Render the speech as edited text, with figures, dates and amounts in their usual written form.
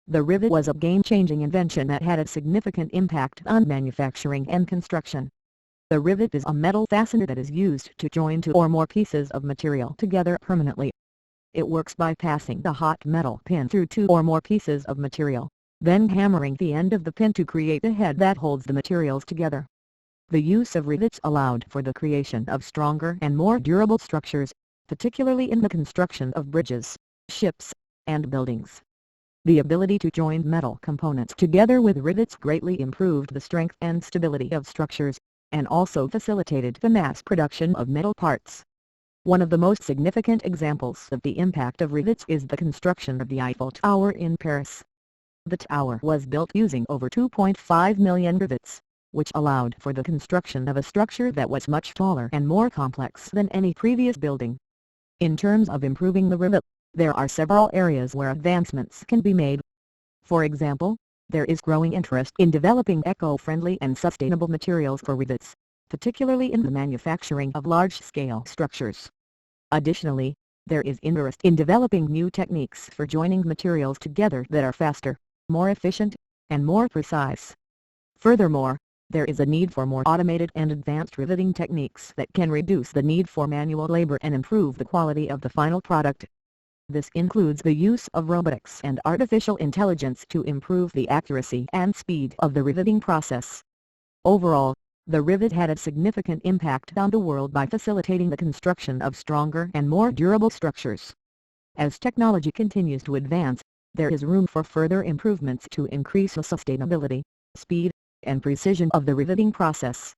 The rivet was a game-changing invention that had a significant impact on manufacturing and construction. The rivet is a metal fastener that is used to join two or more pieces of material together permanently. It works by passing the hot metal pin through two or more pieces of material, then hammering the end of the pin to create the head that holds the materials together. The use of rivets allowed for the creation of stronger and more durable structures, particularly in the construction of bridges, ships, and buildings. The ability to join metal components together with rivets greatly improved the strength and stability of structures, and also facilitated the mass production of metal parts. One of the most significant examples of the impact of rivets is the construction of the Eiffel Tower in Paris. The tower was built using over 2.5 million rivets, which allowed for the construction of a structure that was much taller and more complex than any previous building. In terms of improving the rivet, there are several areas where advancements can be made. For example, there is growing interest in developing eco-friendly and sustainable materials for rivets, particularly in the manufacturing of large-scale structures. Additionally, there is interest in developing new techniques for joining materials together that are faster, more efficient, and more precise. Furthermore, there is a need for more automated and advanced riveting techniques that can reduce the need for manual labor and improve the quality of the final product. This includes the use of robotics and artificial intelligence to improve the accuracy and speed of the riveting process. Overall, the rivet had a significant impact on the world by facilitating the construction of stronger and more durable structures. As technology continues to advance, there is room for further improvements to increase the sustainability, speed, and precision of the riveting process.